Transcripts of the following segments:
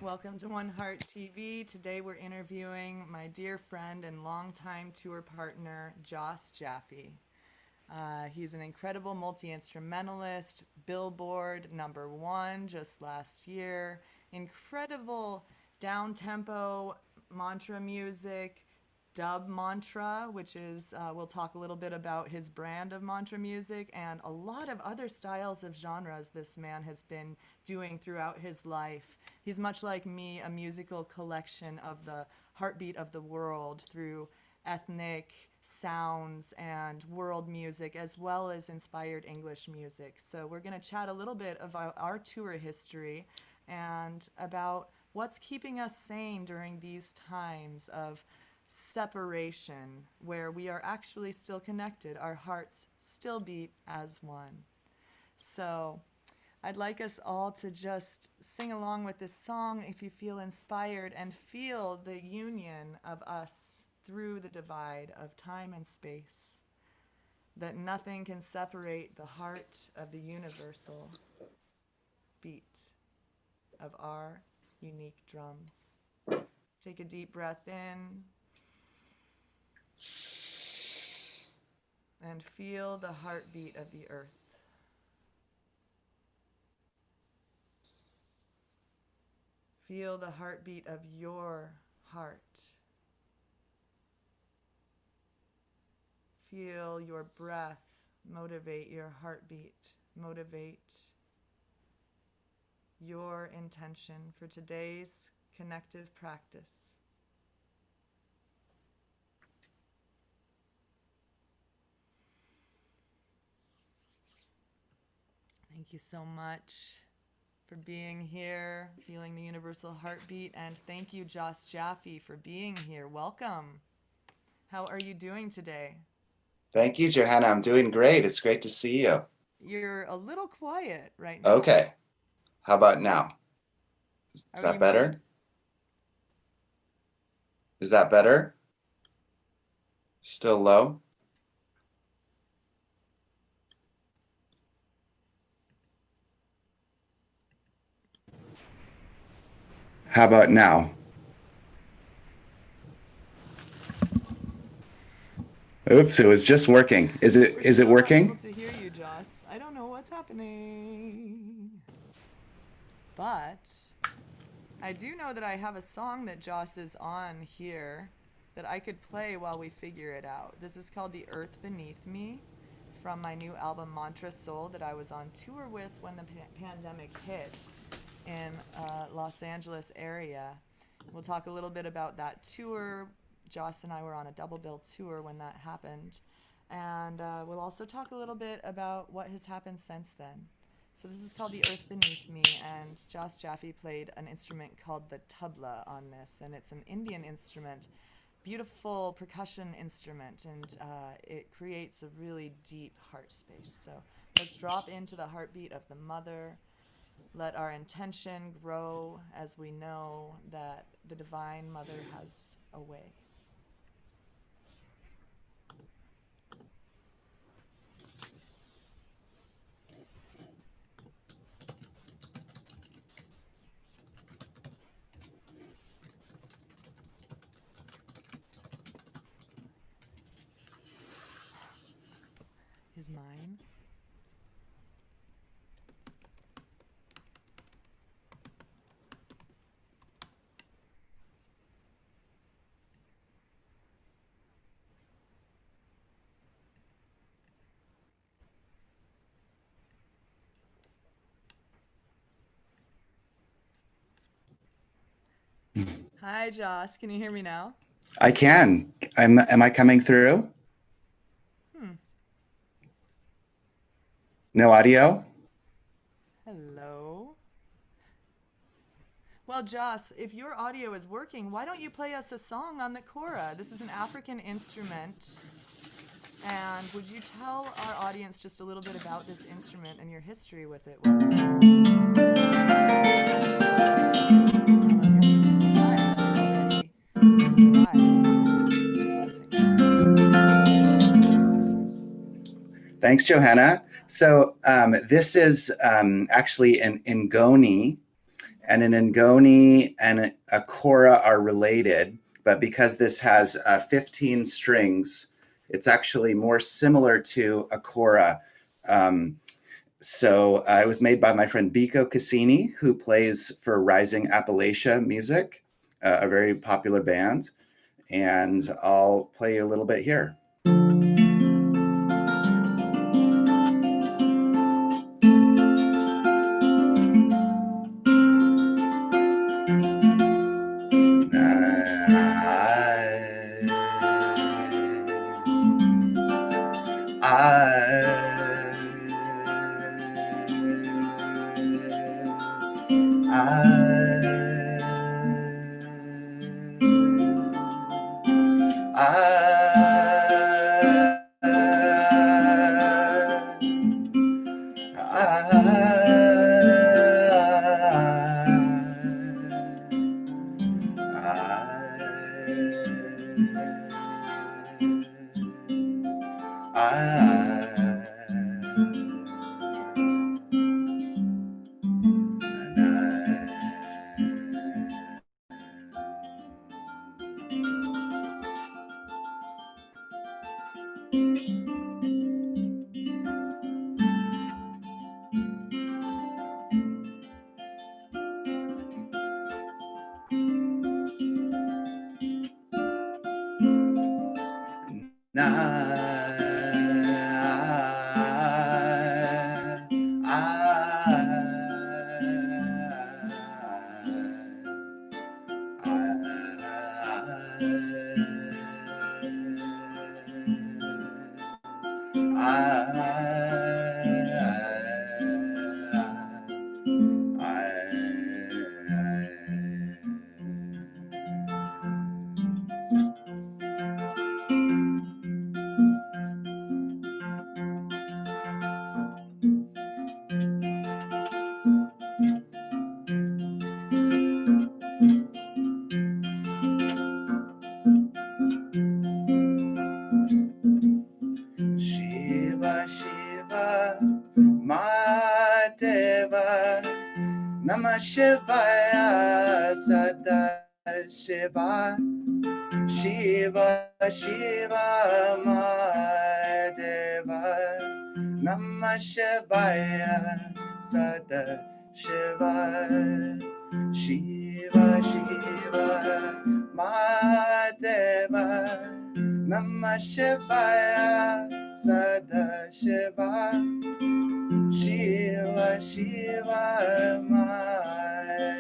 Welcome to One Heart TV. Today we're interviewing my dear friend and longtime tour partner, Jaffe. He's an incredible multi-instrumentalist, Billboard #1 just last year, incredible down-tempo mantra music, dub mantra, which is, we'll talk a little bit about his brand of mantra music, and a lot of other styles of genres this man has been doing throughout his life. He's much like me, a musical collection of the heartbeat of the world through ethnic sounds and world music, as well as inspired English music. So we're going to chat a little bit about our tour history and about what's keeping us sane during these times of separation, where we are actually still connected. Our hearts still beat as one. So I'd like us all to just sing along with this song if you feel inspired and feel the union of us through the divide of time and space, that nothing can separate the heart of the universal beat of our unique drums. Take a deep breath in and feel the heartbeat of the earth. Feel the heartbeat of your heart. Feel your breath motivate your heartbeat, motivate your intention for today's connective practice. Thank you so much for being here, feeling the universal heartbeat, and thank you, Jaffe, for being here. Welcome. How are you doing today? Thank you, Johanna. I'm doing great. It's great to see you. You're a little quiet right now. Okay. How about now? Is that better? Muted? Is that better? Still low? How about now? Oops, it was just working. Is it working? Able to hear you, Joss. I don't know what's happening. But I do know that I have a song that Joss is on here that I could play while we figure it out. This is called The Earth Beneath Me from my new album Mantra Soul that I was on tour with when the pandemic hit in Los Angeles area. We'll talk a little bit about that tour. Joss and I were on a double bill tour when that happened. And we'll also talk a little bit about what has happened since then. So this is called The Earth Beneath Me, and Jaffe played an instrument called the tabla on this, and it's an Indian instrument, beautiful percussion instrument, and it creates a really deep heart space. So let's drop into the heartbeat of the mother. Let our intention grow as we know that the Divine Mother has a way. Is mine? Hi, Joss. Can you hear me now? I can. Am I coming through? No audio? Hello. Well, Joss, if your audio is working, why don't you play us a song on the kora? This is an African instrument. And would you tell our audience just a little bit about this instrument and your history with it? Thanks, Johanna. So this is actually an Ngoni, and an ngoni and a kora are related, but because this has 15 strings, it's actually more similar to a kora. So it was made by my friend Biko Cassini, who plays for Rising Appalachia Music, a very popular band. And I'll play you a little bit here. Shiva, Shiva, Madeva, Namah Shivaya, Sada Shiva, Shiva, Shiva, Madeva, Namah Shivaya, Sada Shiva, Shiva, Shiva, Madeva, Namah Shivaya, Sada Shiva, Shiva, Shiva, Madeva,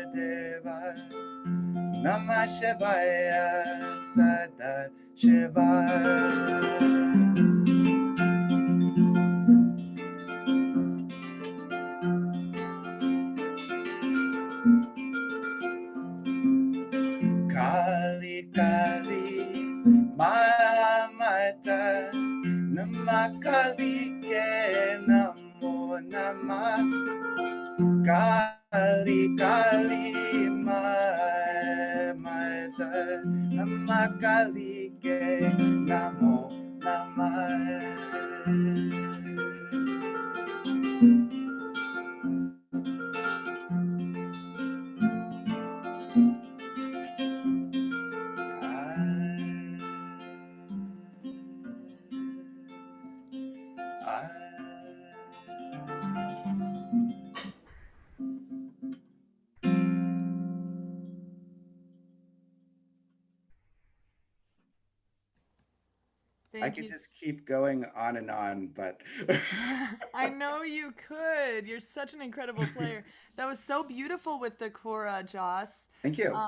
Namah Shivaya, Sada Shiva. Kali Kali Mamata Namakali Ke Namo Nama Kali Kali Mamata Namakali Ke Namo Nama. I Thank could you. just keep going on and on, but I know you could. You're such an incredible player. That was so beautiful with the Cora, Joss. thank you. Uh,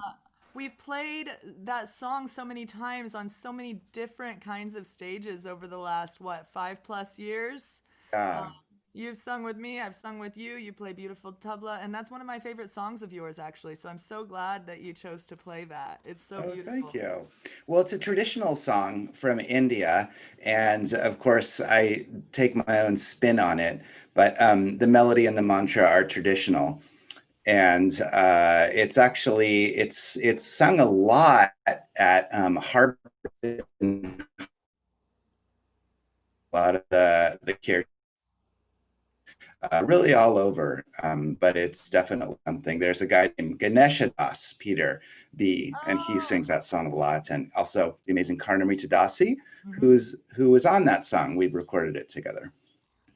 we've played that song so many times on so many different kinds of stages over the last, what, 5+ years? Uh, Yeah. you've sung with me, I've sung with you. You play beautiful tabla, and that's one of my favorite songs of yours, actually. So I'm so glad that you chose to play that. It's so Oh, thank beautiful. you. Well, it's a traditional song from India, and of course, I take my own spin on it. But the melody and the mantra are traditional, and it's sung a lot at Harvard, a lot of the care. really all over. But it's definitely something. There's a guy named Ganesha Das, Peter B, and he Oh. sings that song a lot. And also the amazing Karnamrita Dasi, Hmm. who was on that song. We recorded it together.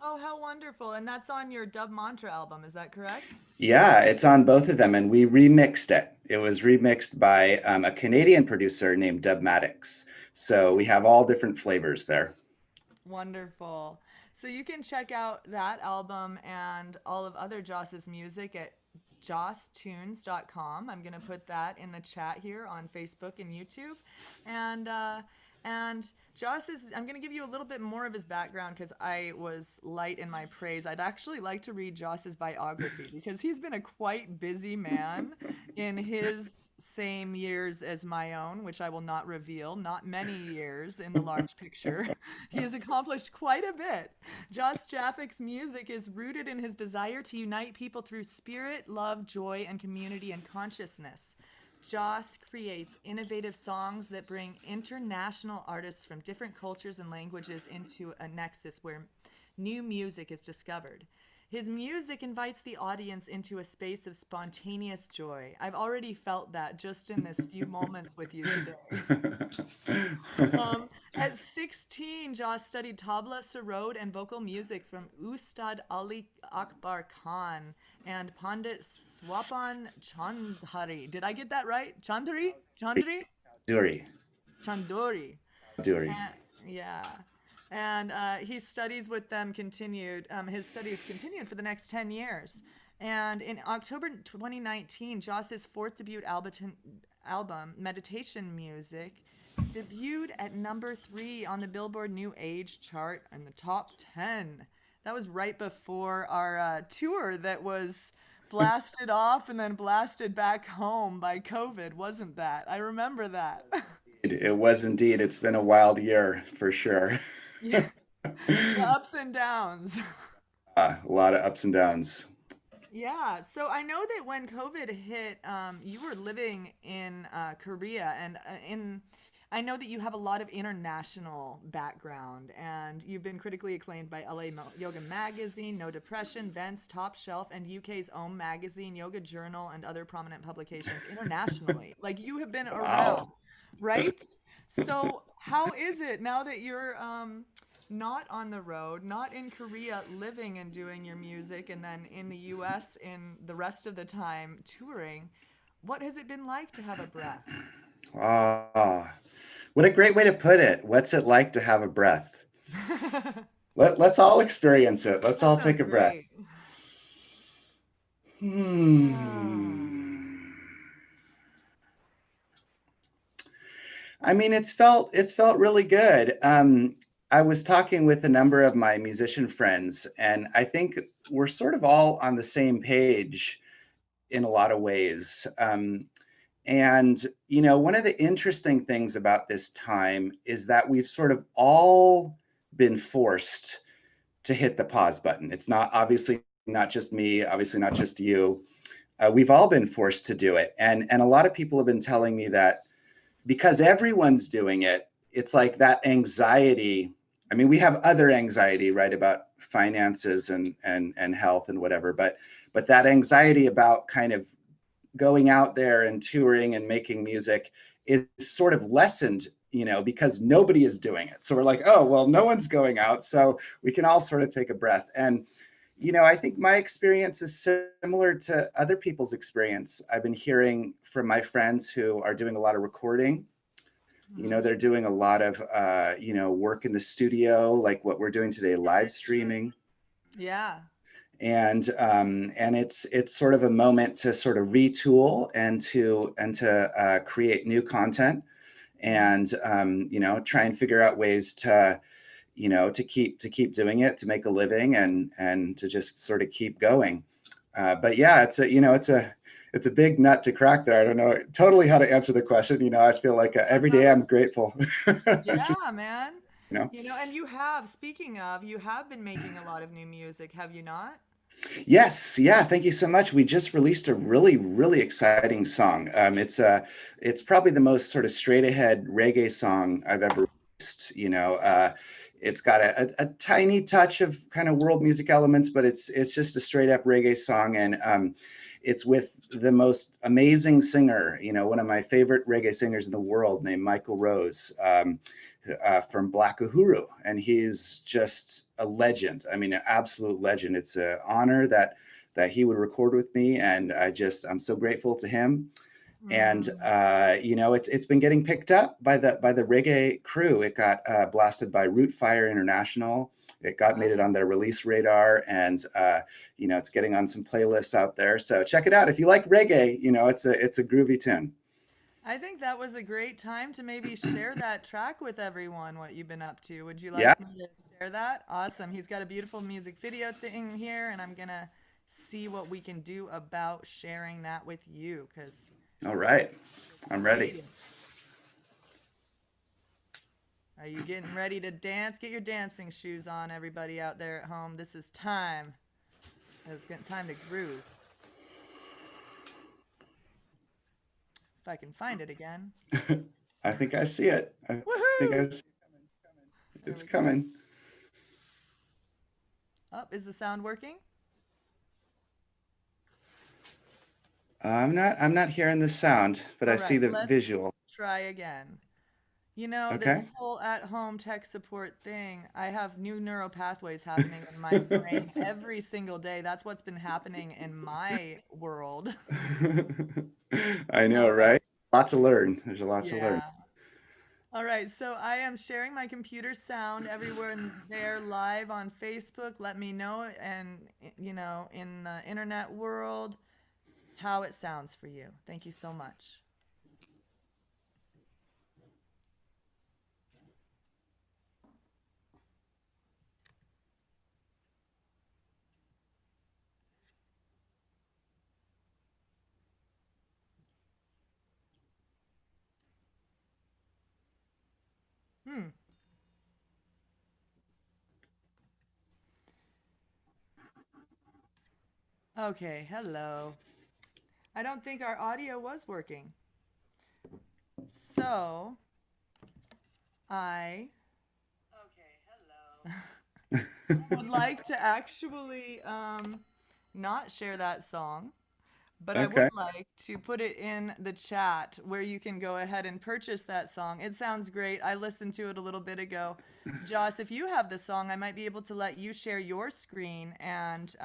Oh, how wonderful. And that's on your Dub Mantra album, is that correct? Yeah, it's on both of them, and we remixed it. It was remixed by a Canadian producer named Dub Maddox. So we have all different flavors there. Wonderful. So you can check out that album and all of other Joss's music at josstunes.com. I'm going to put that in the chat here on Facebook and YouTube. And Joss is, I'm going to give you a little bit more of his background because I was light in my praise. I'd actually like to read Joss's biography because he's been a quite busy man in his same years as my own, which I will not reveal, not many years in the large picture. He has accomplished quite a bit. Joss Jaffe's music is rooted in his desire to unite people through spirit, love, joy, and community and consciousness. Joss creates innovative songs that bring international artists from different cultures and languages into a nexus where new music is discovered. His music invites the audience into a space of spontaneous joy. I've already felt that just in this few moments with you today. At 16, Joss studied tabla, sarode, and vocal music from Ustad Ali Akbar Khan and Pandit Swapan Chaudhuri. Did I get that right? Chaudhuri? Chaudhuri? Duri, Chaudhuri. Duri. Uh, yeah. And his studies with them continued. His studies continued for the next 10 years. And in October 2019, Joss's fourth debut album, Meditation Music, debuted at number 3 on the Billboard New Age chart in the top 10. That was right before our tour that was blasted off and then blasted back home by COVID, wasn't that? I remember that. It was indeed. It's been a wild year for sure. Yeah, the ups and downs. A lot of ups and downs. Yeah, so I know that when COVID hit, you were living in Korea, and I know that you have a lot of international background, and you've been critically acclaimed by LA Yoga Magazine, No Depression, Vents, Top Shelf, and UK's own magazine, Yoga Journal, and other prominent publications internationally. Like you have been around, Wow. right? So how is it now that you're not on the road, not in Korea living and doing your music, and then in the US in the rest of the time touring? What has it been like to have a breath? Ah, what a great way to put it. What's it like to have a breath? Let's all experience it. Let's That all sounds take a breath. great. Ah. Hmm. I mean, it's felt really good. I was talking with a number of my musician friends, and I think we're sort of all on the same page in a lot of ways. And one of the interesting things about this time is that we've sort of all been forced to hit the pause button. It's not obviously not just me, obviously not just you. We've all been forced to do it, and a lot of people have been telling me that because everyone's doing it, it's like that anxiety. I mean, we have other anxiety, right, about finances and health and whatever, but that anxiety about kind of going out there and touring and making music is sort of lessened, because nobody is doing it. So we're like, oh, well, no one's going out, so we can all sort of take a breath. And I think my experience is similar to other people's experience. I've been hearing from my friends who are doing a lot of recording. Mhm. They're doing a lot of, work in the studio, like what we're doing today, live streaming. Yeah. And it's sort of a moment to sort of retool and to create new content Mhm. and try and figure out ways to keep doing it, to make a living and to just sort of keep going. But yeah, it's a big nut to crack there. I don't know totally how to answer the question. I feel like But every that day I'm was, grateful. Just, yeah, man. you know. And you have, speaking of, you have been making a lot of new music, have you not? Yes, yeah, thank you so much. We just released a really, really exciting song. It's probably the most sort of straight ahead reggae song I've ever released. It's got a tiny touch of kind of world music elements, but it's just a straight up reggae song. And it's with the most amazing singer, one of my favorite reggae singers in the world, named Michael Rose, from Black Uhuru. And he's just a legend. I mean, an absolute legend. It's an honor that he would record with me. And I'm so grateful to him. And Mm. it's been getting picked up by the reggae crew. It got blasted by Root Fire International. It made it Wow. on their release radar, and it's getting on some playlists out there. So check it out if you like reggae. It's a groovy tune. I think that was a great time to maybe share that track with everyone, what you've been up to. Would you Yeah. like me to share that? Awesome. He's got a beautiful music video thing here, and I'm going to see what we can do about sharing that with you because All right. I'm ready. creative. Are you getting ready to dance? Get your dancing shoes on, everybody out there at home. This is time. It's getting time to groove. If I can find it again. I think I see it. I think Woohoo! I see it. There It's we go. coming. Oh, is the sound working? I'm not hearing the sound, but All I see right, the let's visual. try again. This Okay. whole at-home tech support thing, I have new neural pathways happening in my brain every single day. That's what's been happening in my world. I know, All right. right? Lot to learn. There's a lot to learn. Yeah. All right, so I am sharing my computer sound everywhere in there live on Facebook. Let me know and in the internet world how it sounds for you. Thank you so much. Hmm. Okay, hello. I don't think our audio was working. So, I would like to actually not share that song, but I would Okay. like to put it in the chat where you can go ahead and purchase that song. It sounds great. I listened to it a little bit ago. Joss, if you have the song, I might be able to let you share your screen and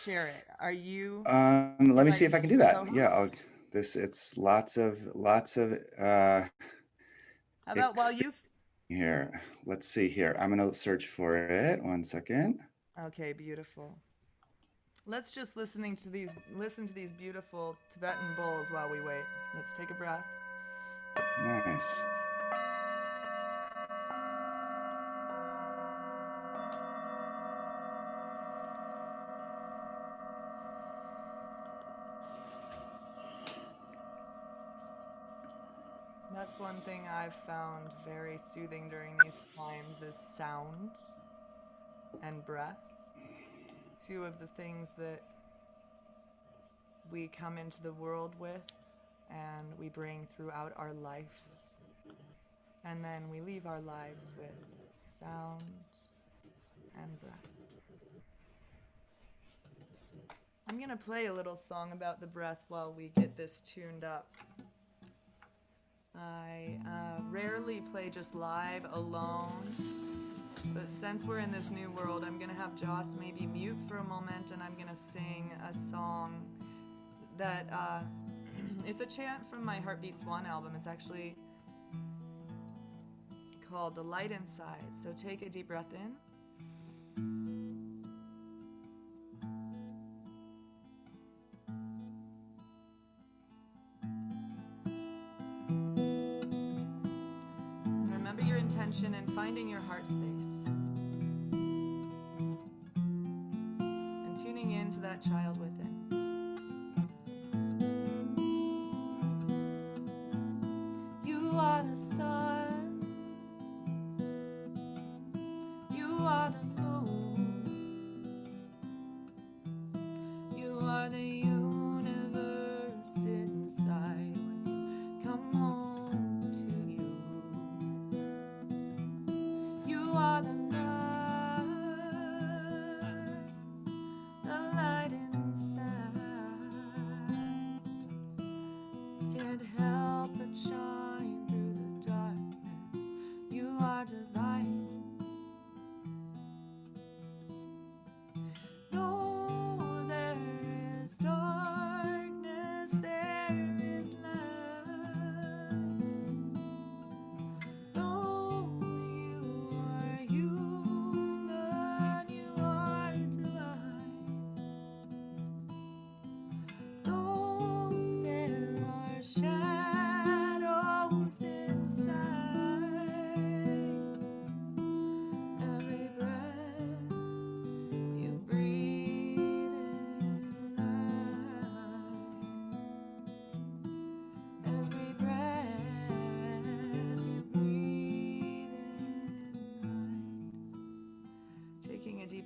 share it. Are you Let me see if inviting I me can to do that. Yeah, co-host? it's lots of How about while experience you? here. Let's see here. I'm gonna search for it. One second. Okay, beautiful. Let's just listen to these beautiful Tibetan bowls while we wait. Let's take a breath. Nice. That's one thing I've found very soothing during these times is sound and breath. Two of the things that we come into the world with and we bring throughout our lives. And then we leave our lives with sound and breath. I'm going to play a little song about the breath while we get this tuned up. I rarely play just live alone, but since we're in this new world, I'm going to have Joss maybe mute for a moment and I'm going to sing a song that it's a chant from my Heartbeat Swan album. It's actually called The Light Inside. So take a deep breath in. And remember your intention in finding your heart space. And tuning in to that child within. You are the sun. You are the moon. You are the universe inside when you come home to you. You are the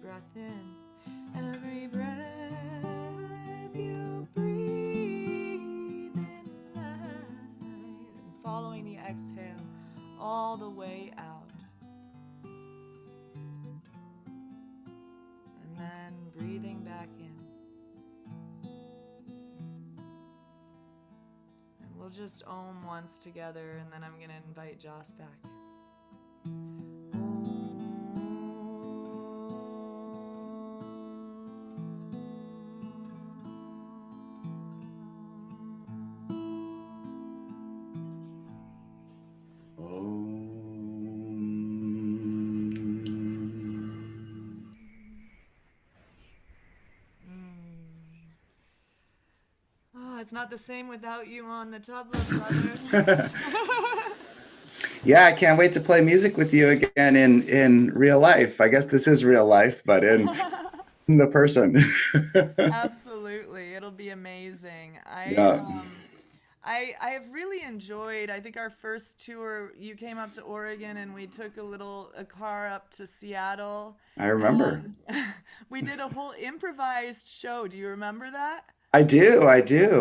breath in, every breath you breathe in light, and following the exhale all the way out. And then breathing back in. And we'll just Om once together, and then I'm going to invite Joss back. Oh, it's not the same without you on the tabla, brother. Yeah, I can't wait to play music with you again in real life. I guess this is real life, but in the person. Absolutely. It'll be amazing. Yeah, I have really enjoyed, I think our first tour, you came up to Oregon and we took a car up to Seattle, I remember. and we did a whole improvised show. Do you remember that? I do.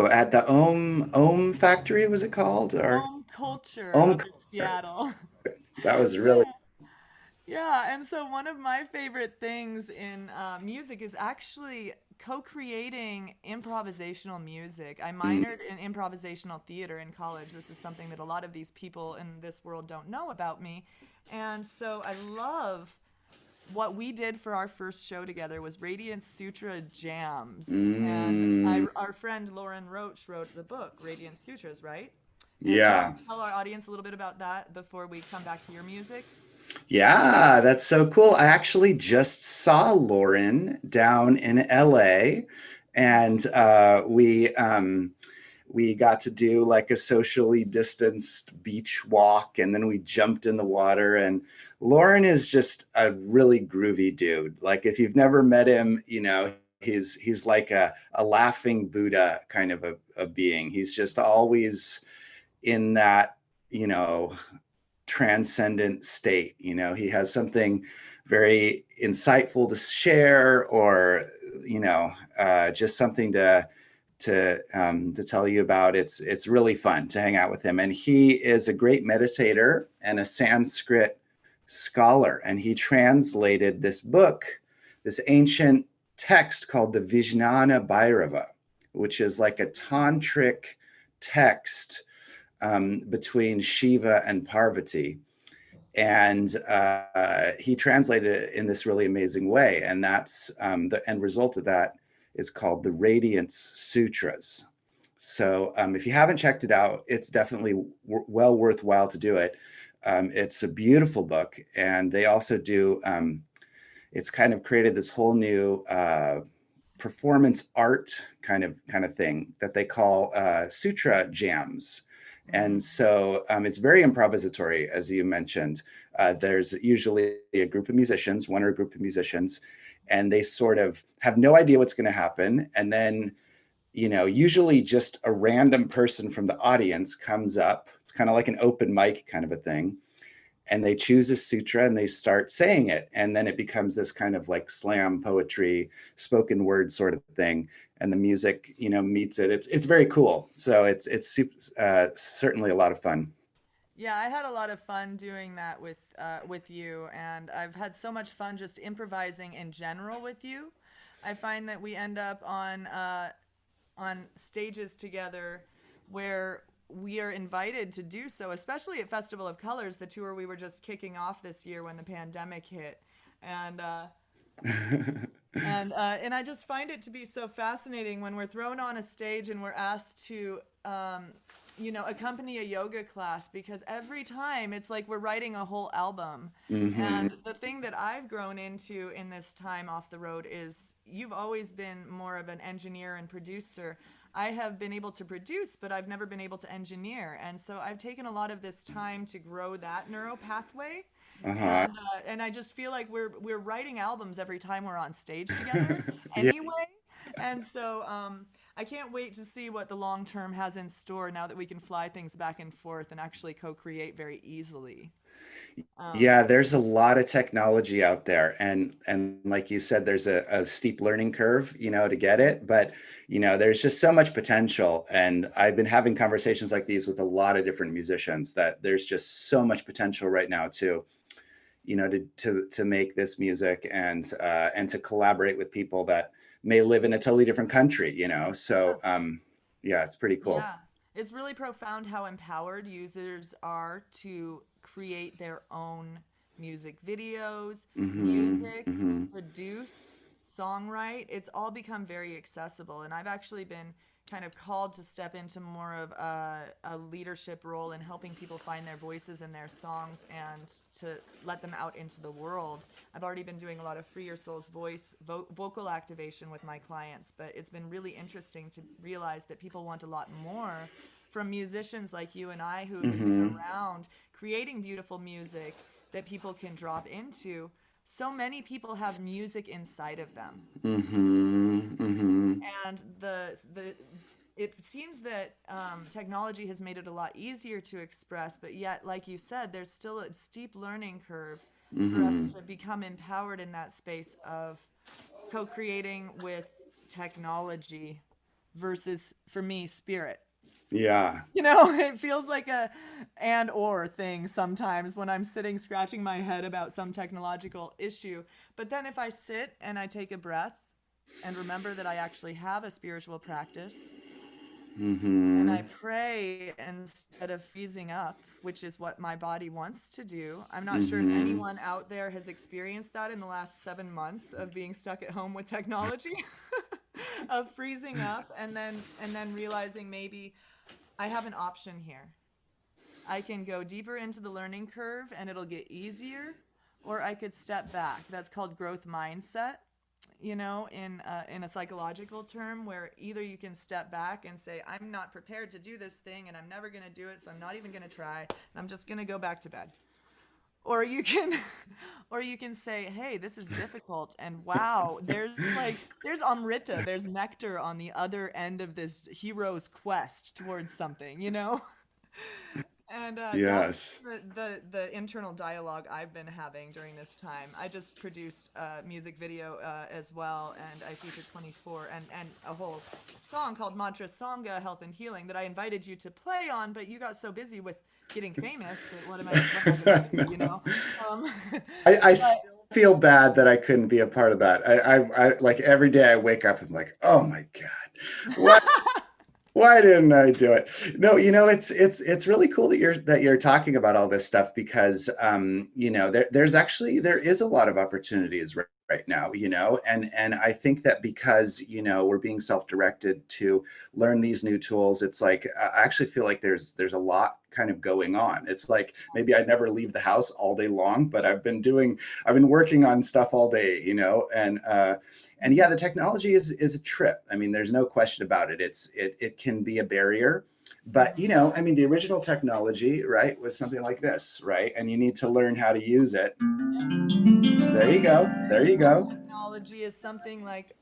At the Ohm Factory, was it called? Or Home culture Ohm up in Concert. Seattle. That was really Yeah. Yeah, and so one of my favorite things in music is actually co-creating improvisational music. I mm, minored in improvisational theater in college. This is something that a lot of these people in this world don't know about me. And so I love what we did for our first show together was Radiant Sutra Jams. And mm, our friend Lauren Roach wrote the book, Radiant Sutras, right? And do you want yeah. to tell our audience a little bit about that before we come back to your music? Yeah, that's so cool. I actually just saw Lauren down in LA, and we got to do like a socially distanced beach walk, and then we jumped in the water. And Lauren is just a really groovy dude. Like if you've never met him, he's like a laughing Buddha kind of a being. He's just always in that, you know, transcendent state. He has something very insightful to share, or just something to tell you about. It's really fun to hang out with him, and he is a great meditator and a Sanskrit scholar, and he translated this book, this ancient text called the Vijnana Bhairava, which is like a tantric text between Shiva and Parvati. And he translated it in this really amazing way. And that's the end result of that is called the Radiance Sutras. So if you haven't checked it out, it's definitely well worthwhile to do it. It's a beautiful book. And they also do, it's kind of created this whole new performance art kind of thing that they call Sutra Jams. And Mm. so it's very improvisatory, as you mentioned. There's usually a group of musicians, one or a group of musicians, and they sort of have no idea what's going to happen. And then, usually just a random person from the audience comes up. It's kind of like an open mic kind of a thing, and they choose a sutra and they start saying it, and then it becomes this kind of like slam poetry, spoken word sort of thing, and the music meets it. It's very cool. So it's certainly a lot of fun. Yeah, I had a lot of fun doing that with you, and I've had so much fun just improvising in general with you. I find that we end up on stages together where we are invited to do so, especially at Festival of Colors, the tour we were just kicking off this year when the pandemic hit, and and I just find it to be so fascinating when we're thrown on a stage and we're asked to, accompany a yoga class, because every time it's like we're writing a whole album. Hmm. And the thing that I've grown into in this time off the road is you've always been more of an engineer and producer. I have been able to produce, but I've never been able to engineer. And so I've taken a lot of this time to grow that neural pathway, Uh-huh. and I just feel like we're writing albums every time we're on stage together Yeah. anyway. And so I can't wait to see what the long term has in store now that we can fly things back and forth and actually co-create very easily. Yeah, Um, there's a lot of technology out there, and like you said, there's a steep learning curve, to get it. But there's just so much potential, and I've been having conversations like these with a lot of different musicians that there's just so much potential right now to make this music and to collaborate with people that may live in a totally different country. yeah. So yeah, it's pretty cool. Yeah, it's really profound how empowered users are to create their own music videos, Hmm. music, Hmm. produce, songwrite. It's all become very accessible. And I've actually been kind of called to step into more of a leadership role in helping people find their voices in their songs and to let them out into the world. I've already been doing a lot of Free Your Soul's voice vocal activation with my clients, but it's been really interesting to realize that people want a lot more from musicians like you and I who have been Hmm. around creating beautiful music that people can drop into. So many people have music inside of them, Hmm. Hmm. and the it seems that technology has made it a lot easier to express, but yet, like you said, there's still a steep learning curve for us Hmm. to become empowered in that space of co-creating with technology versus, for me, spirit. Yeah. It feels like a and or thing sometimes when I'm sitting scratching my head about some technological issue. But then if I sit and I take a breath and remember that I actually have a spiritual practice and I Hmm. pray instead of freezing up, which is what my body wants to do. I'm not sure if Hmm. anyone out there has experienced that in the last 7 months of being stuck at home with technology, of freezing up and then realizing maybe I have an option here. I can go deeper into the learning curve and it'll get easier, or I could step back. That's called growth mindset, in a psychological term, where either you can step back and say, I'm not prepared to do this thing and I'm never going to do it, so I'm not even going to try. And I'm just going to go back to bed. Or you can or you can say, "Hey, this is difficult and wow, there's amrita, there's nectar on the other end of this hero's quest towards something?" And that's Yes. the internal dialogue I've been having during this time. I just produced a music video as well, and I featured 24 and a whole song called Mantra Sangha Health and Healing that I invited you to play on, but you got so busy with getting famous that what am I gonna do? Um, I but still feel bad that I couldn't be a part of that. I like every day I wake up and I'm like, oh my God, what? Why didn't I do it? No, it's really cool that you're talking about all this stuff because there is a lot of opportunities right now, and I think that because we're being self-directed to learn these new tools, it's like I actually feel like there's a lot kind of going on. It's like maybe I never leave the house all day long, but I've been working on stuff all day, and yeah, the technology is a trip. I mean, there's no question about it. It can be a barrier, but Mhm. I mean, the original technology, right, was something like this, right? And you need to learn how to use it. Yeah. There you go. There you Original go. technology is something like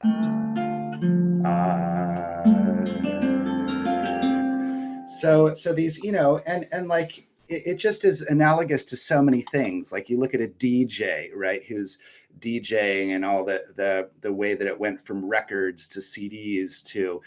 So these, and like it just is analogous to so many things. Like you look at a DJ, right, who's DJing and all the way that it went from records to CDs to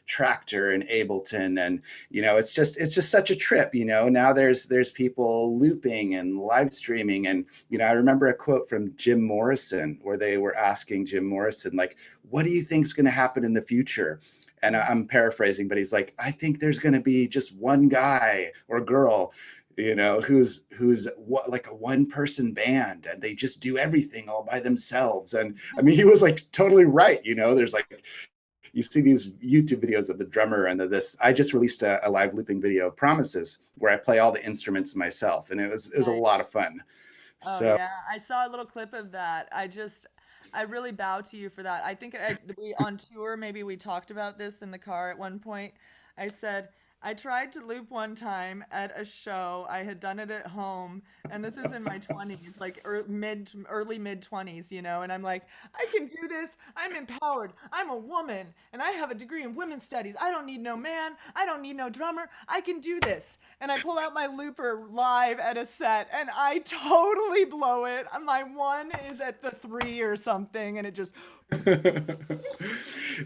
Tractor and Ableton, and it's just such a trip. Now there's people looping and live streaming, and I remember a quote from Jim Morrison where they were asking Jim Morrison, like, what do you think's going to happen in the future? And I'm paraphrasing, but he's like, I think there's going to be just one guy or girl, who's like a one person band, and they just do everything all by themselves. And I mean, he was like totally right. There's like, you see these YouTube videos of the drummer and this. I just released a live looping video of Promises where I play all the instruments myself, and it was a nice. lot of fun. Oh So yeah, I saw a little clip of that. I really bow to you for that. I think we on tour maybe we talked about this in the car at one point. I said I tried to loop one time at a show. I had done it at home, and this is in my 20s, like early mid 20s, and I'm like, I can do this. I'm empowered. I'm a woman, and I have a degree in women's studies. I don't need no man. I don't need no drummer. I can do this. And I pull out my looper live at a set, and I totally blow it. My one is at the 3 or something, and it just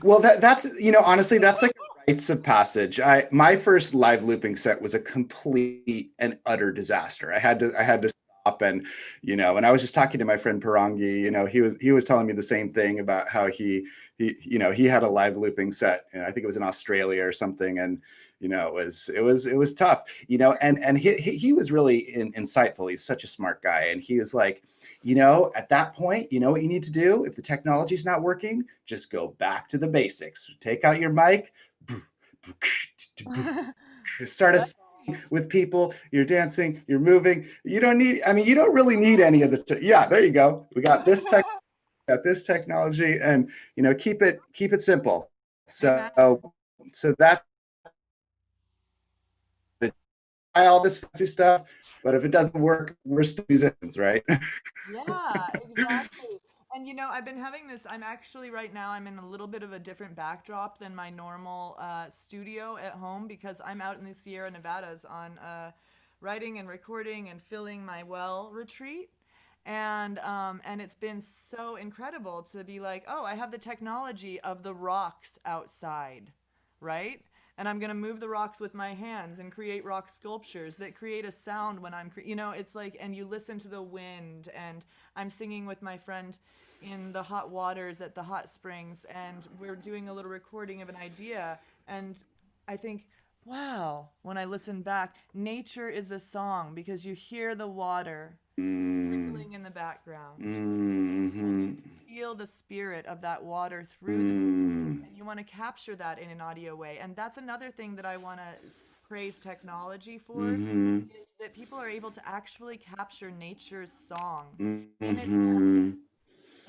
Well, that's honestly, that's like a rites of passage. My first live looping set was a complete and utter disaster. I had to stop, and and I was just talking to my friend Parangi. He was telling me the same thing about how he had a live looping set, and I think it was in Australia or something, and it was tough. And he was really insightful. He's such a smart guy, and he was like, at that point, you know what you need to do? If the technology's not working, just go back to the basics. Take out your mic, start a right. song with people, you're dancing, you're moving. You don't really need any of yeah, there you go. We got this technology, and keep it simple. Amen. So that try all this fancy stuff, but if it doesn't work, we're still musicians, right? Yeah, exactly. And I've been having this. I'm actually right now, I'm in a little bit of a different backdrop than my normal studio at home because I'm out in the Sierra Nevadas on writing and recording and filling my well retreat. And it's been so incredible to be like, oh, I have the technology of the rocks outside, right? And I'm going to move the rocks with my hands and create rock sculptures that create a sound when it's like, and you listen to the wind, and I'm singing with my friend in the hot waters at the hot springs, and we're doing a little recording of an idea. And I think, wow, when I listen back, nature is a song because you hear the water Mm, trickling in the background, and you mhm, feel the spirit of that water through the mm, and you want to capture that in an audio way. And that's another thing that I want to praise technology for mhm, is that people are able to actually capture nature's song in its mhm.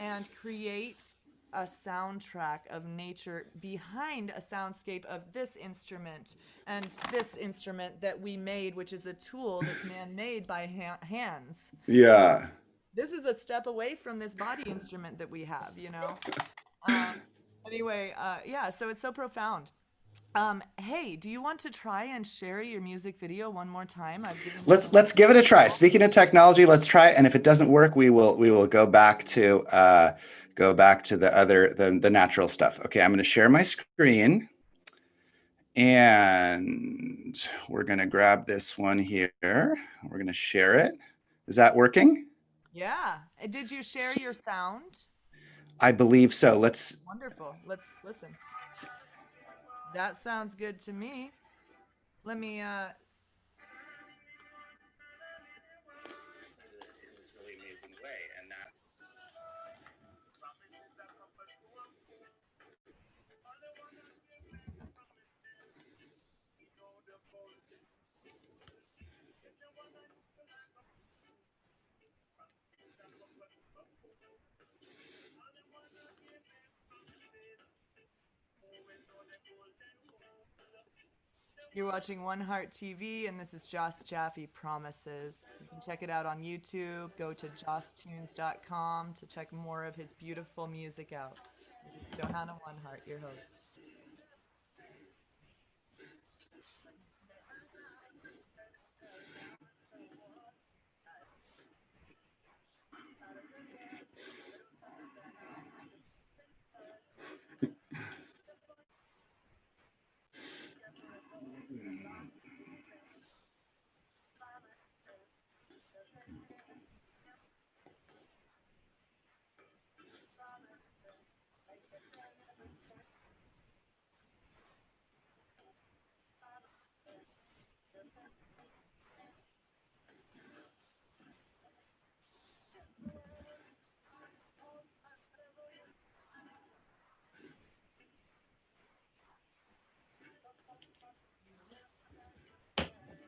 and create a soundtrack of nature behind a soundscape of this instrument and this instrument that we made, which is a tool that's man-made by hands. Yeah. This is a step away from this body instrument that we have. Um, anyway, yeah, so it's so profound. Hey, do you want to try and share your music video one more time? I've given you the Let's give it a try. Speaking of technology, let's try it. And if it doesn't work, we will go back to the natural stuff. Okay, I'm going to share my screen, and we're going to grab this one here. We're going to share it. Is that working? Yeah. Did you share your sound? I believe so. Let's. Wonderful. Let's listen. That sounds good to me. Let me In this really amazing way, and that. You're watching One Heart TV, and this is Joss Jaffe Promises. You can check it out on YouTube. Go to josstunes.com to check more of his beautiful music out. This is Johanna One Heart, your host.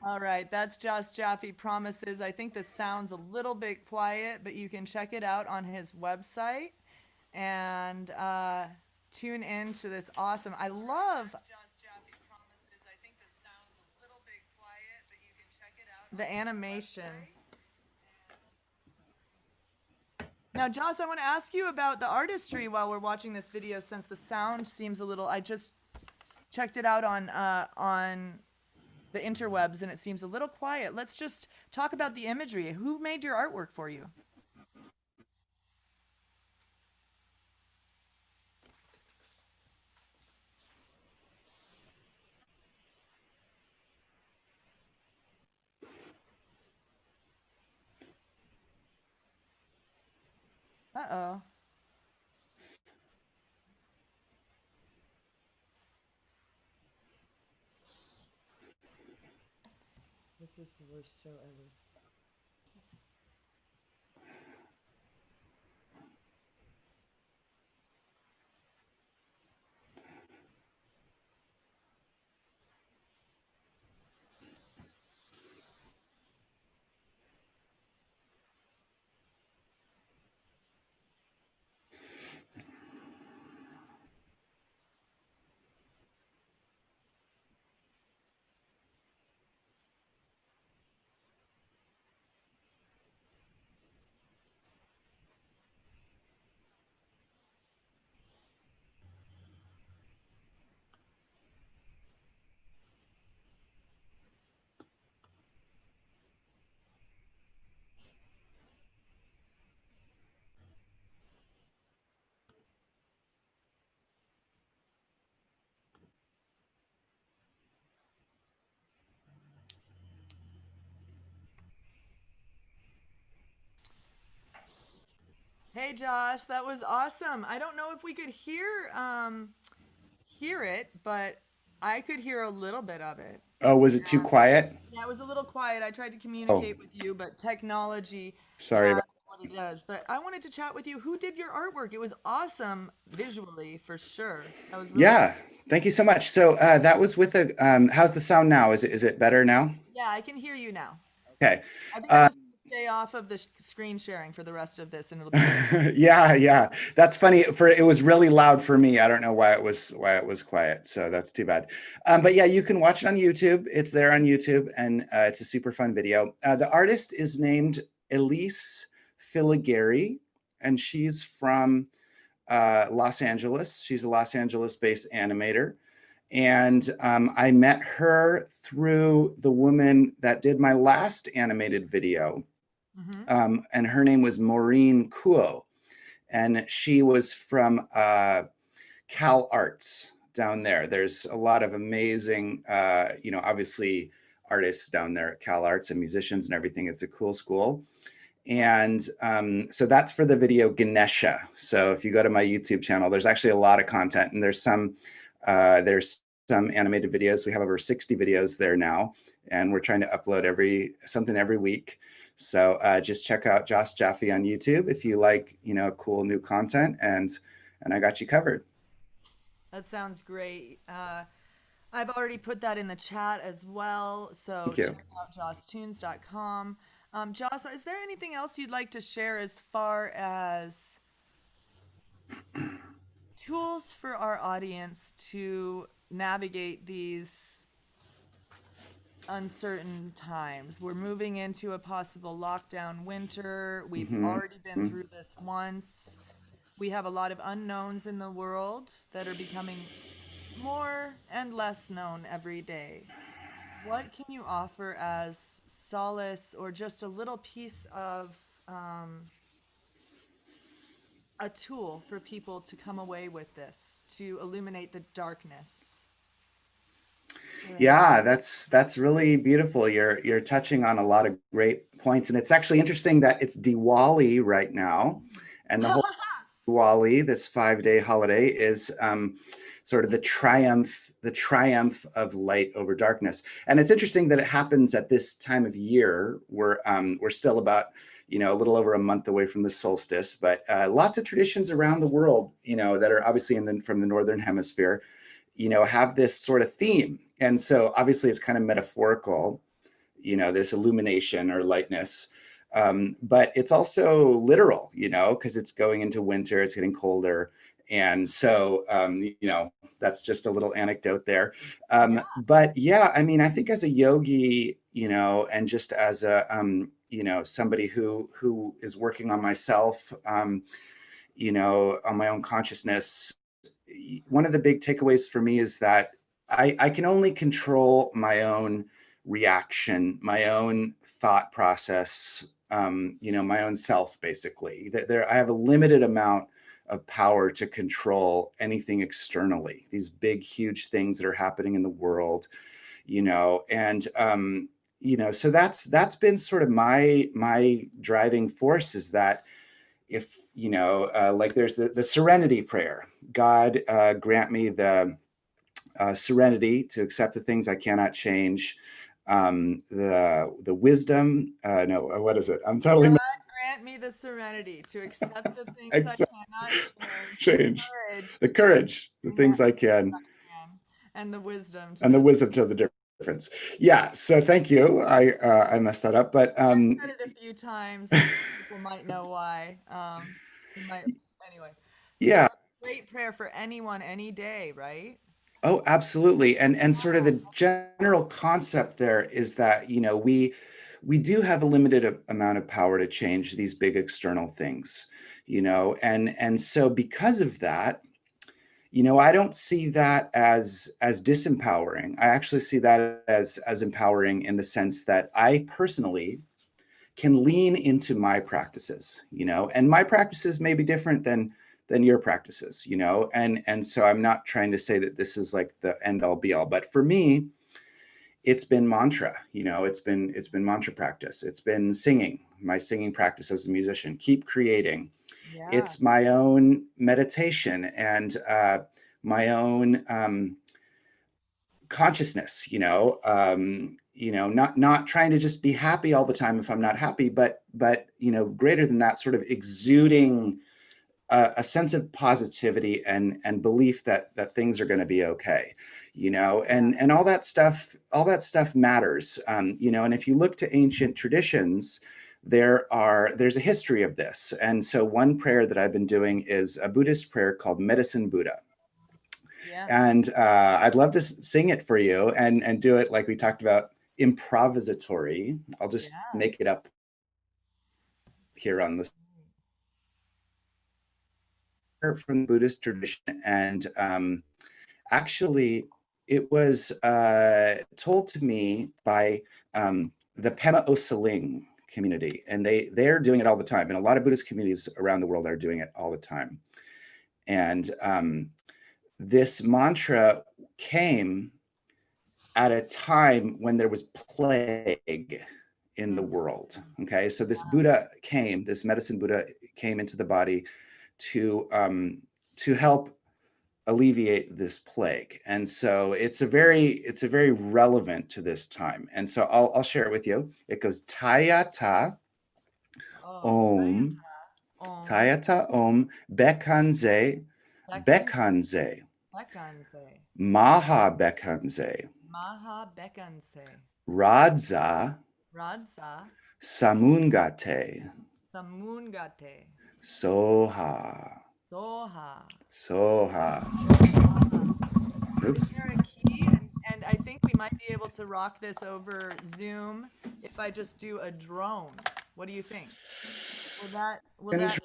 All right, that's Joss Jaffe Promises. I think this sounds a little bit quiet, but you can check it out on his website and tune in to this awesome. I love. Joss Jaffe Promises. I think this sounds the animation. Now, Joss, I want to ask you about the artistry while we're watching this video, since the sound seems a little. I just checked it out on the interwebs, and it seems a little quiet. Let's just talk about the imagery. Who made your artwork for you? Uh-oh. This is the worst show ever. Hey, Josh, that was awesome. I don't know if we could hear it, but I could hear a little bit of it. Oh, was it too quiet? Yeah, it was a little quiet. I tried to Oh, communicate with you, but technology sorry has about. what it does. But I wanted to chat with you. Who did your artwork? It was awesome visually, for sure. That was really, Yeah, thank you so much. So that was with a. How's the sound now? Is it better now? yeah, I can hear you now. Okay. I think I'm just going to stay off of the screen sharing for the rest of this, and it'll be good. Yeah, yeah. That's funny. It was really loud for me. I don't know why it was quiet. So that's too bad. But yeah, you can watch it on YouTube. It's there on YouTube, and it's a super fun video. The artist is named Elise Filigari, and she's from Los Angeles. She's a Los Angeles-based animator. And I met her through the woman that did my last animated video. Mm-hmm. And her name was Maureen Kuo. And she was from Cal Arts down there. There's a lot of amazing, obviously artists down there at Cal Arts and musicians and everything. It's a cool school. And so that's for the video Ganesha. So if you go to my YouTube channel, there's actually a lot of content, and there's some animated videos. We have over 60 videos there now, and we're trying to upload something every week. So just check out Josh Jaffe on YouTube if you like, cool new content, and I got you covered. That sounds great. I've already put that in the chat as well. So Thank you. check out josstunes.com. Joss, is there anything else you'd like to share as far as tools for our audience to navigate these uncertain times? We're moving into a possible lockdown winter. We've Hmm. already been through this once. We have a lot of unknowns in the world that are becoming more and less known every day. What can you offer as solace or just a little piece of a tool for people to come away with this, to illuminate the darkness? Yeah, that's really beautiful. You're touching on a lot of great points, and it's actually interesting that it's Diwali right now, and the whole Diwali, this 5-day holiday, is sort of the triumph of light over darkness. And it's interesting that it happens at this time of year. We're still about a little over a month away from the solstice, but lots of traditions around the world, that are obviously from the northern hemisphere, have this sort of theme. And so obviously it's kind of metaphorical, this illumination or lightness. But it's also literal, because it's going into winter, it's getting colder. And so, that's just a little anecdote there. Yeah. But yeah, I mean, I think as a yogi, and just as a, somebody who is working on myself, on my own consciousness, one of the big takeaways for me is that I can only control my own reaction, my own thought process, my own self, basically. I have a limited amount of power to control anything externally, these big, huge things that are happening in the world, and so that's been sort of my driving force, is that if like there's the serenity prayer. God, grant me the serenity to accept the things I cannot change, the wisdom, no, what is it, I'm totally God grant me the serenity to accept the things I cannot change, change, the to courage, the things I can, can, and the wisdom to and the know. wisdom to the difference. Yeah, so thank you. I messed that up, but I've said it a few times, and some people might know why. You might anyway. So yeah. great prayer for anyone, any day, right? Oh, absolutely. And sort of the general concept there is that, we do have a limited amount of power to change these big external things, and so because of that, I don't see that as disempowering. I actually see that as empowering, in the sense that I personally can lean into my practices, and my practices may be different than your practices, and so I'm not trying to say that this is like the end all be all, but for me, it's been mantra, it's been mantra practice. It's been singing, my singing practice as a musician, keep creating. Yeah. It's my own meditation, and my own consciousness, not trying to just be happy all the time if I'm not happy, but greater than that, sort of exuding a sense of positivity and belief that things are going to be okay, and all that stuff matters, and if you look to ancient traditions, there's a history of this. And so one prayer that I've been doing is a Buddhist prayer called Medicine Buddha. Yes. And I'd love to sing it for you, and do it like we talked about, improvisatory. I'll just Yeah. make it up here on Sounds the, from the Buddhist tradition. And actually, it was told to me by the Pema Osaling community, and they're doing it all the time. And a lot of Buddhist communities around the world are doing it all the time. And this mantra came at a time when there was plague in the world. Okay, so this medicine Buddha came into the body to help alleviate this plague, and so it's a very relevant to this time. And so I'll share it with you. It goes Tayata Oh, Om, Tayata Om Tayata Om, Bekanze, Bekan Bekanze, Bekanse Maha Bekanze, Maha Bekanse Radza Radsa Samungate, Samungate Soha, Soha. Soha. Is Oops. there a key? And I think we might be able to rock this over Zoom if I just do a drone. What do you think? Will And that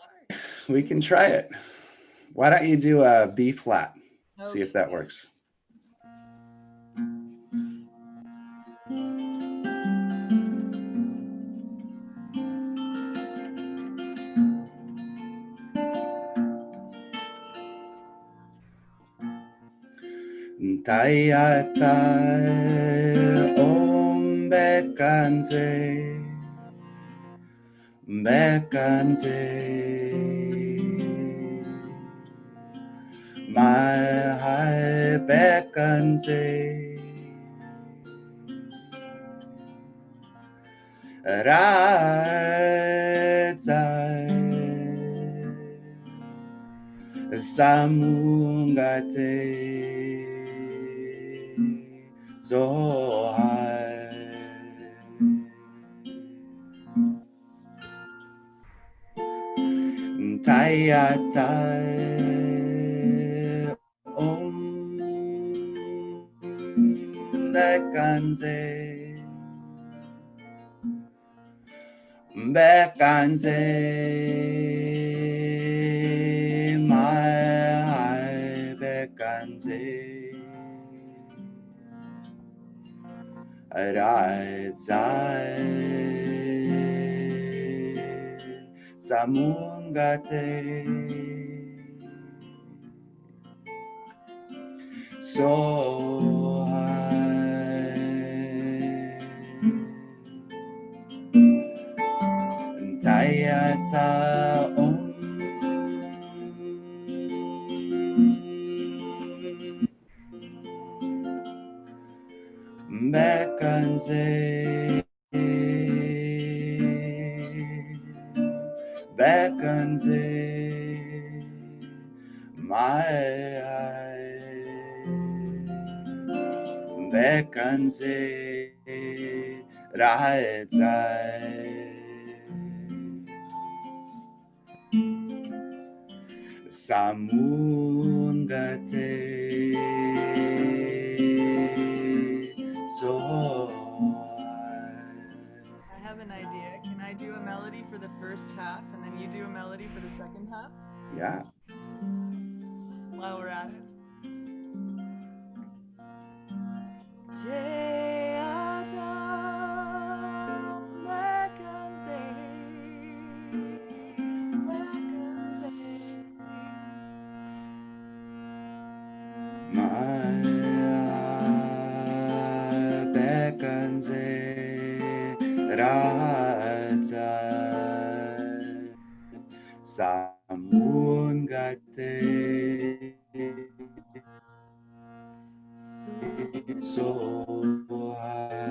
we can try it. Why don't you do a B flat? See if that okay? works. Tayata Om Bekanze, Bekanze, my Bekanze, Razai Samungate Zohai Tayatai Om Bekanze Bekanze my bekanze right side samungate so high Tayata Om Bekanze Bekanze My Bekanze Rahetsai Samungate so I have an idea. Can I do a melody for the first half and then you do a melody for the second half yeah. while we're at it? Teata Mekanze Mekanze My bekanze raja samungate so high.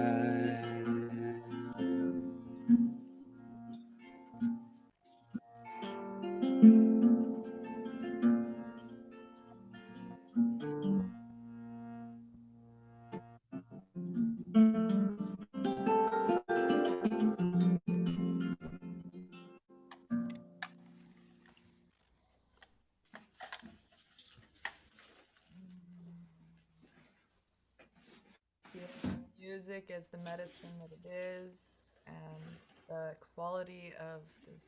Music as the medicine that it is, and the quality of this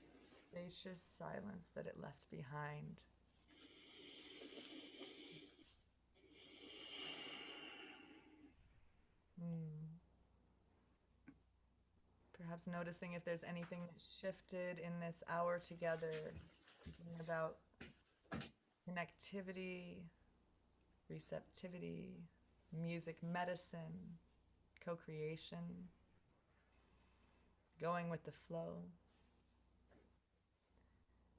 spacious silence that it left behind. Perhaps noticing if there's anything that shifted in this hour together, thinking about connectivity, receptivity, music medicine, co-creation, going with the flow,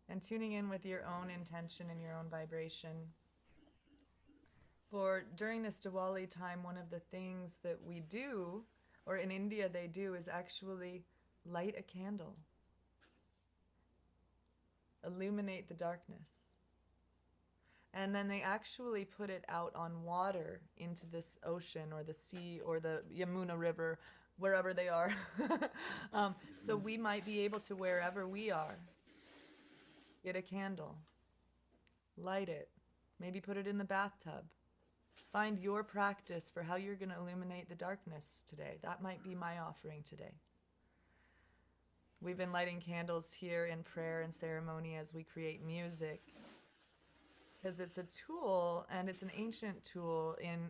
and tuning in with your own intention and your own vibration. For during this Diwali time, one of the things that we do, or in India they do, is actually light a candle, illuminate the darkness. And then they actually put it out on water into this ocean or the sea or the Yamuna River, wherever they are. So we might be able to, wherever we are, get a candle, light it, maybe put it in the bathtub. Find your practice for how you're going to illuminate the darkness today. That might be my offering today. We've been lighting candles here in prayer and ceremony as we create music, because it's a tool, and it's an ancient tool in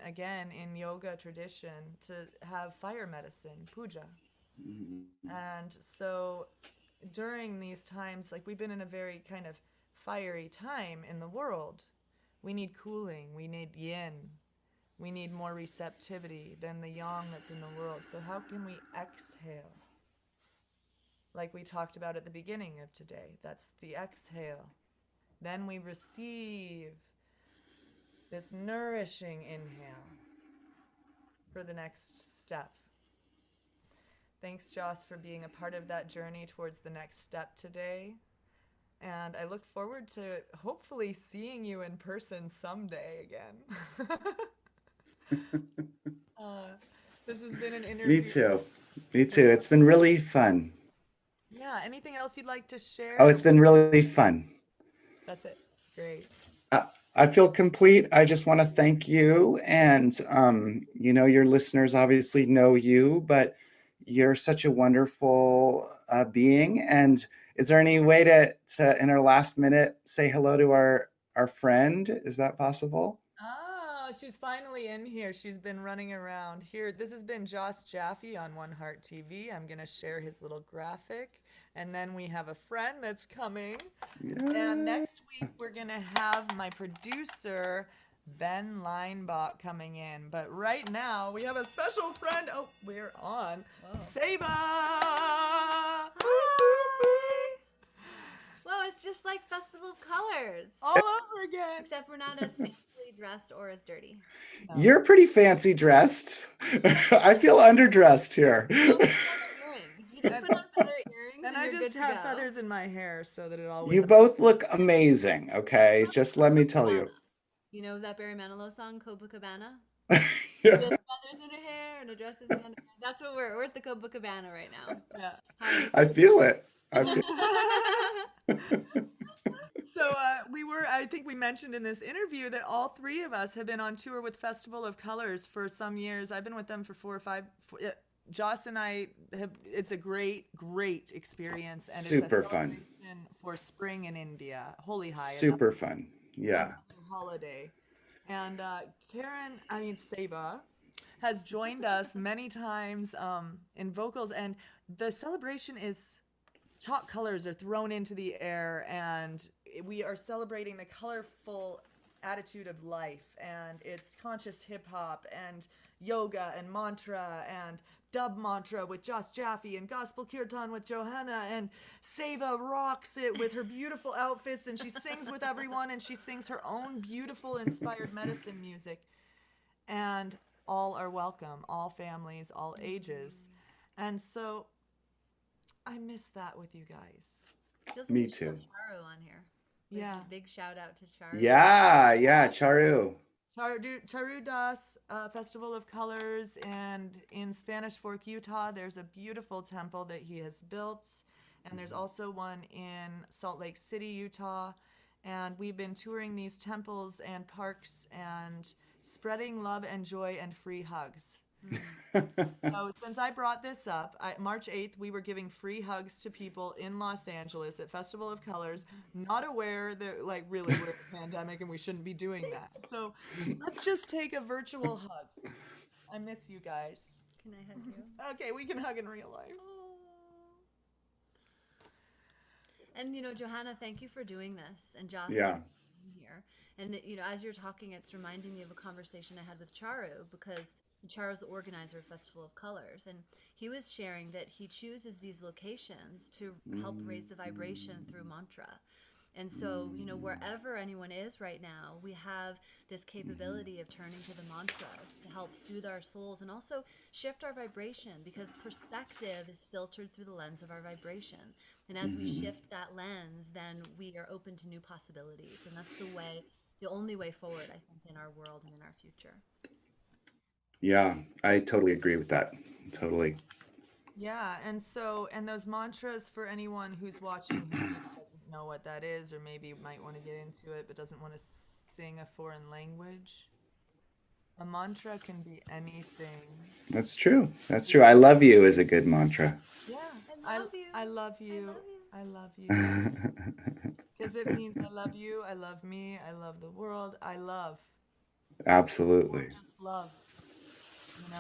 yoga tradition, to have fire medicine, puja. And so during these times, like, we've been in a very kind of fiery time in the world. We need cooling, we need yin, we need more receptivity than the yang that's in the world. So how can we exhale? Like we talked about at the beginning of today, that's the exhale. Then we receive this nourishing inhale for the next step. Thanks, Joss, for being a part of that journey towards the next step today. And I look forward to hopefully seeing you in person someday again. This has been an interview. Me too. Me too. It's been really fun. Yeah, anything else you'd like to share? Oh, it's been really fun. That's it. Great. I feel complete. I just want to thank you. And, your listeners obviously know you, but, you're such a wonderful being. And is there any way to in our last minute, say hello to our friend? Is that possible? Ah, she's finally in here. She's been running around here. This has been Joss Jaffe on One Heart TV. I'm going to share his little graphic. And then we have a friend that's coming. And Yeah. next week, we're going to have my producer, Ben Leinbach, coming in. But right now, we have a special friend. Oh, we're on. Whoa. Saba! Hi! Whoa, it's just like Festival of Colors. All over again. Except we're not as fancily dressed or as dirty. No. You're pretty fancy dressed. I feel underdressed here. Earrings. You just put on feather earrings And and I you're just good to have go. feathers in my hair so that it always. You both look amazing, okay? Just let me tell you. You know that Barry Manilow song, Copacabana? Yeah. With feathers in her hair and a dress is in her hair. That's what we're at the Copacabana right now. Yeah. I feel it. I feel So I think we mentioned in this interview that all three of us have been on tour with Festival of Colors for some years. I've been with them for 4 or 5. Joss and I have. It's a great experience, and super it's a fun. celebration for spring in India, Holy High, Super fun. Yeah. holiday. And Seva has joined us many times in vocals, and the celebration is chalk colors are thrown into the air, and we are celebrating the colorful attitude of life, and it's conscious hip hop and yoga and mantra and dub mantra with Joss Jaffe and gospel kirtan with Johanna, and Seva rocks it with her beautiful outfits, and she sings with everyone, and she sings her own beautiful inspired medicine music. And all are welcome, all families, all ages. And so I miss that with you guys. Me too. Charu on here. Yeah. Big shout out to Charu. Yeah, Charu. Charu Das Festival of Colors, and in Spanish Fork, Utah, there's a beautiful temple that he has built, and there's also one in Salt Lake City, Utah, and we've been touring these temples and parks and spreading love and joy and free hugs. So since I brought this up, March 8th, we were giving free hugs to people in Los Angeles at Festival of Colors, not aware that, really, we're in a pandemic and we shouldn't be doing that. So let's just take a virtual hug. I miss you guys. Can I hug you? Okay, we can hug in real life. And, Johanna, thank you for doing this. And Joss, Yeah. thank you for being here. And, as you're talking, it's reminding me of a conversation I had with Charu, because Charu's the organizer of Festival of Colors, and he was sharing that he chooses these locations to help raise the vibration through mantra. And so, wherever anyone is right now, we have this capability of turning to the mantras to help soothe our souls and also shift our vibration, because perspective is filtered through the lens of our vibration. And as we shift that lens, then we are open to new possibilities. And that's the only way forward, I think, in our world and in our future. Yeah, I totally agree with that. Totally. Yeah, and those mantras, for anyone who's watching who doesn't know what that is, or maybe might want to get into it but doesn't want to sing a foreign language. A mantra can be anything. That's true. That's true. I love you is a good mantra. Yeah, I love you. I love you. I love you. Because it means I love you, I love me, I love the world, I love. Absolutely. Just love.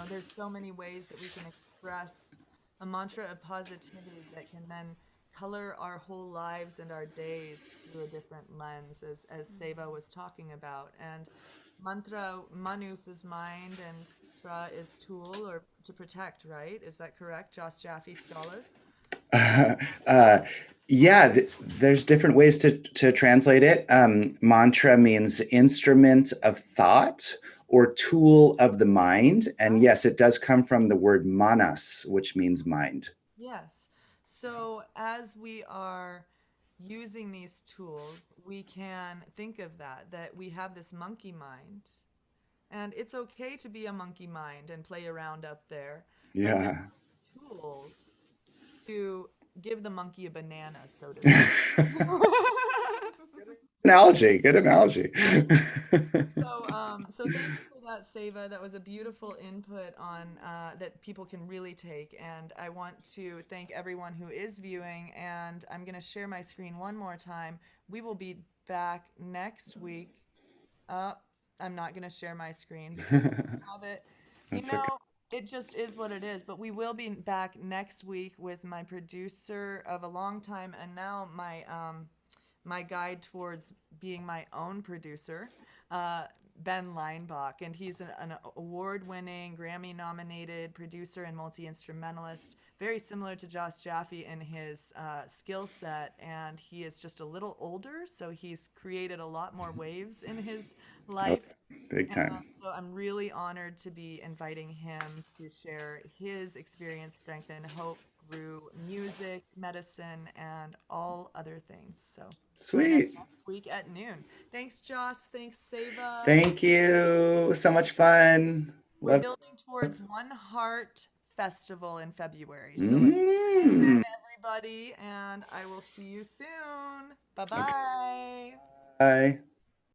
There's so many ways that we can express a mantra of positivity that can then color our whole lives and our days through a different lens, as Seva was talking about. And mantra, manus is mind, and tra is tool, or to protect, right? Is that correct, Joss Jaffe, scholar? Yeah, there's different ways to translate it. Mantra means instrument of thought or tool of the mind. And yes, it does come from the word manas, which means mind. Yes. So as we are using these tools, we can think of that we have this monkey mind. And it's okay to be a monkey mind and play around up there. Yeah. Tools to give the monkey a banana, so to speak. Analogy, good analogy. So thank you for that, Seva. That was a beautiful input on that people can really take. And I want to thank everyone who is viewing. And I'm going to share my screen one more time. We will be back next week. I'm not going to share my screen because I have it. You That's okay. know, it just is what it is. But we will be back next week with my producer of a long time and now my guide towards being my own producer, Ben Leinbach, and he's an award-winning, Grammy-nominated producer and multi-instrumentalist, very similar to Josh Jaffe in his skill set, and he is just a little older, so he's created a lot more waves in his Oh, life. big time. So I'm really honored to be inviting him to share his experience, strength, and hope through music, medicine, and all other things. So join us Sweet. next week at noon. Thanks, Joss. Thanks, Seva. Thank you. So much fun. We're Love. building towards One Heart Festival in February. So let's plan Mm. that, everybody, and I will see you soon. Bye Okay. bye. Bye.